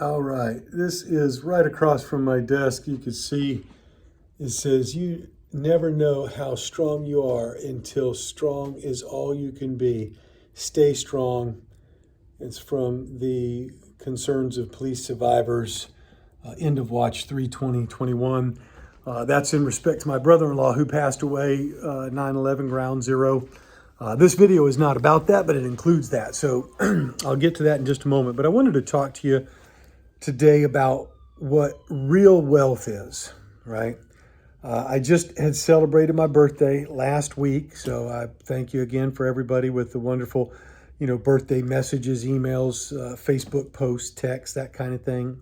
All right, this is right across from my desk. You can see it says, "You never know how strong you are until strong is all you can be. Stay strong." It's from the Concerns of Police Survivors, end of watch 3/20/21. That's in respect to my brother-in-law who passed away 9/11 ground zero. This video is not about that, but it includes that. So I'll get to that in just a moment. But I wanted to talk to you today about what real wealth is, right? I just had celebrated my birthday last week, so I thank you again for everybody with the wonderful, birthday messages, emails, Facebook posts, texts, that kind of thing.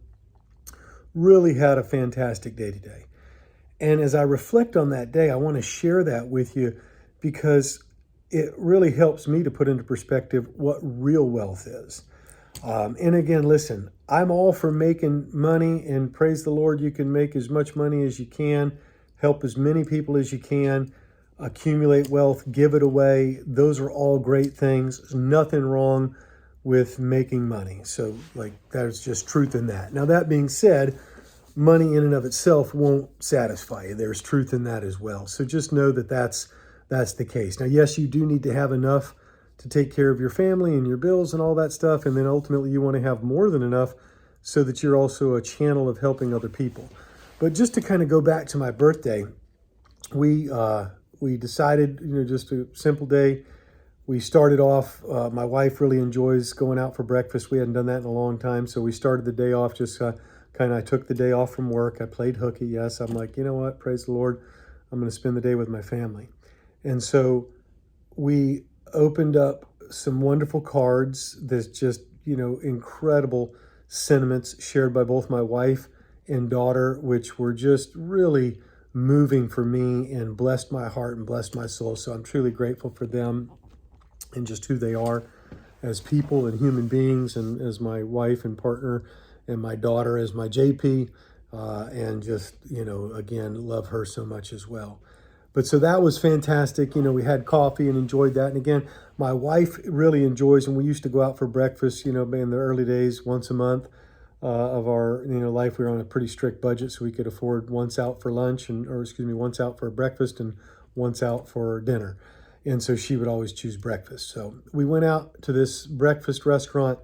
Really had a fantastic day today. And as I reflect on that day, I want to share that with you because it really helps me to put into perspective what real wealth is. And again, listen, I'm all for making money, and praise the Lord, you can make as much money as you can, help as many people as you can, accumulate wealth, give it away. Those are all great things. There's nothing wrong with making money. So there's just truth in that. Now, that being said, money in and of itself won't satisfy you. There's truth in that as well. So just know that that's the case. Now, yes, you do need to have enough to take care of your family and your bills and all that stuff. And then ultimately you want to have more than enough so that you're also a channel of helping other people. But just to kind of go back to my birthday, we decided, just a simple day. We started off, my wife really enjoys going out for breakfast. We hadn't done that in a long time. So we started the day off just I took the day off from work. I played hooky. Yes, I'm like, you know what? Praise the Lord. I'm going to spend the day with my family. And so we opened up some wonderful cards. There's just, incredible sentiments shared by both my wife and daughter, which were just really moving for me and blessed my heart and blessed my soul. So I'm truly grateful for them and just who they are as people and human beings, and as my wife and partner, and my daughter as my JP, and just, again, love her so much as well. But so that was fantastic. We had coffee and enjoyed that. And again, my wife really enjoys, and we used to go out for breakfast, in the early days, once a month of our, life. We were on a pretty strict budget, so we could afford once out for lunch once out for breakfast and once out for dinner. And so she would always choose breakfast. So we went out to this breakfast restaurant.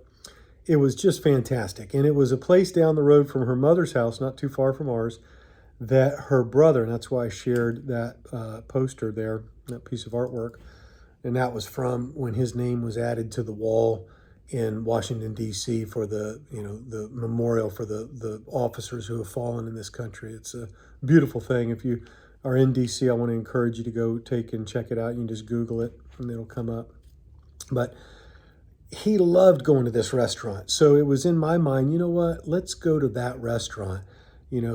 It was just fantastic. And it was a place down the road from her mother's house, not too far from ours, that her brother, and that's why I shared that poster there, that piece of artwork. And that was from when his name was added to the wall in Washington, D.C. for the memorial for the officers who have fallen in this country. It's a beautiful thing. If you are in D.C., I want to encourage you to go take and check it out. You can just Google it and it'll come up. But he loved going to this restaurant. So it was in my mind, you know what, let's go to that restaurant.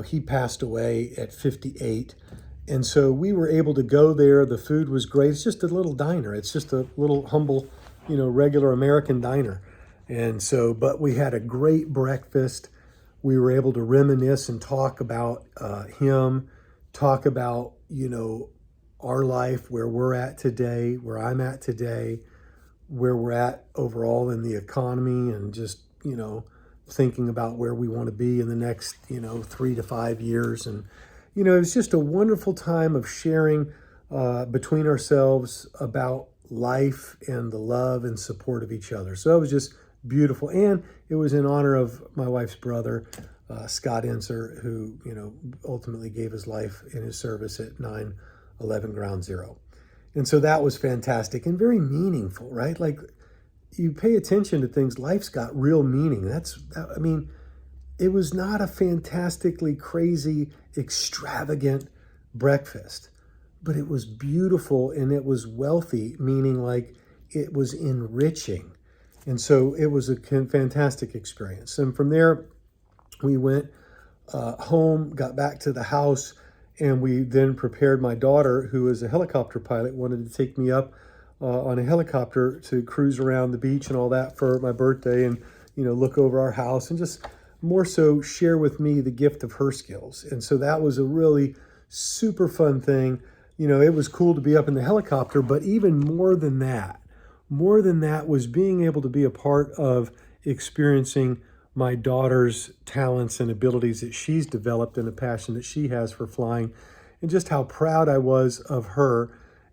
He passed away at 58. And so we were able to go there. The food was great. It's just a little diner. It's just a little humble, regular American diner. And so, but we had a great breakfast. We were able to reminisce and talk about him, talk about, our life, where we're at today, where I'm at today, where we're at overall in the economy, and just, thinking about where we want to be in the next, 3 to 5 years. And, it was just a wonderful time of sharing between ourselves about life and the love and support of each other. So it was just beautiful. And it was in honor of my wife's brother, Scott Enser, who, ultimately gave his life in his service at 9/11 ground zero. And so that was fantastic and very meaningful, right? Like, you pay attention to things, life's got real meaning. It was not a fantastically crazy, extravagant breakfast, but it was beautiful and it was wealthy, meaning like it was enriching. And so it was a fantastic experience. And from there, we went home, got back to the house, and we then prepared. My daughter, who is a helicopter pilot, wanted to take me up on a helicopter to cruise around the beach and all that for my birthday, and look over our house and just more so share with me the gift of her skills. And so that was a really super fun thing. It was cool to be up in the helicopter, but even more than that was being able to be a part of experiencing my daughter's talents and abilities that she's developed and a passion that she has for flying, and just how proud I was of her,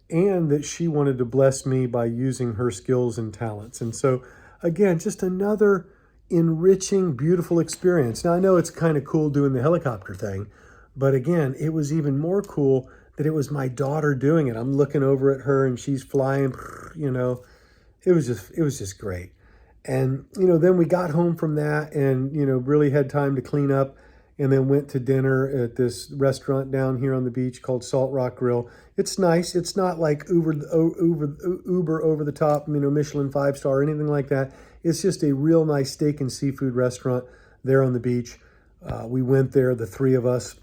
and that she wanted to bless me by using her skills and talents. And so, again, just another enriching, beautiful experience. Now, I know it's kind of cool doing the helicopter thing, but again, it was even more cool that it was my daughter doing it. I'm looking over at her and she's flying, you know, it was just great. And, then we got home from that and, really had time to clean up, and then went to dinner at this restaurant down here on the beach called Salt Rock Grill. It's nice. It's not like Uber over the top, Michelin 5-star or anything like that. It's just a real nice steak and seafood restaurant there on the beach. We went there, the three of us,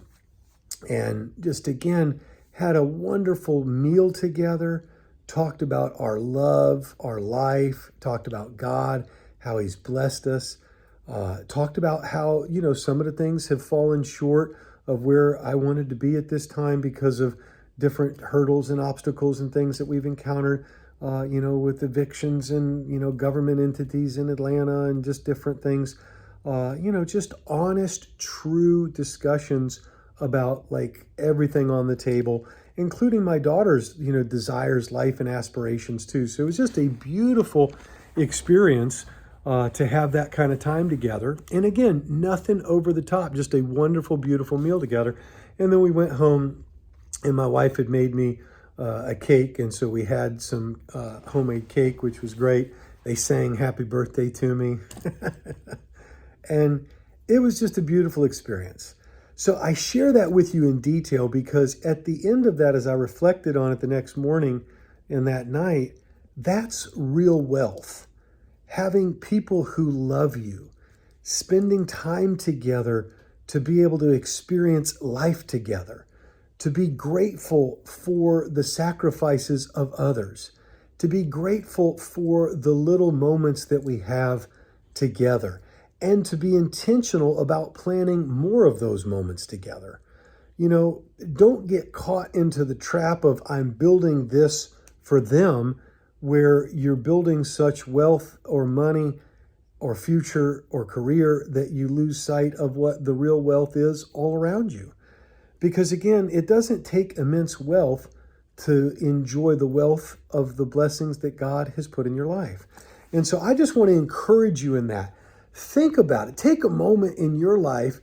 and just again had a wonderful meal together, talked about our love, our life, talked about God, how he's blessed us, talked about how, some of the things have fallen short of where I wanted to be at this time because of different hurdles and obstacles and things that we've encountered, with evictions and, government entities in Atlanta and just different things, just honest, true discussions about like everything on the table, including my daughter's, desires, life, and aspirations too. So it was just a beautiful experience to have that kind of time together. And again, nothing over the top, just a wonderful, beautiful meal together. And then we went home, and my wife had made me a cake. And so we had some homemade cake, which was great. They sang happy birthday to me. And it was just a beautiful experience. So I share that with you in detail because at the end of that, as I reflected on it the next morning and that night, that's real wealth. Having people who love you, spending time together to be able to experience life together, to be grateful for the sacrifices of others, to be grateful for the little moments that we have together, and to be intentional about planning more of those moments together. Don't get caught into the trap of I'm building this for them, where you're building such wealth or money or future or career that you lose sight of what the real wealth is all around you. Because again, it doesn't take immense wealth to enjoy the wealth of the blessings that God has put in your life. And so I just want to encourage you in that. Think about it. Take a moment in your life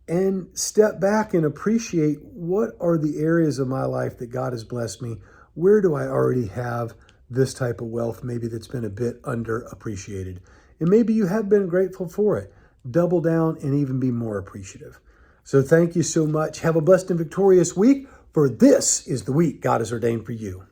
and step back and appreciate what are the areas of my life that God has blessed me. Where do I already have this type of wealth, maybe that's been a bit underappreciated? And maybe you have been grateful for it. Double down and even be more appreciative. So thank you so much. Have a blessed and victorious week, for this is the week God has ordained for you.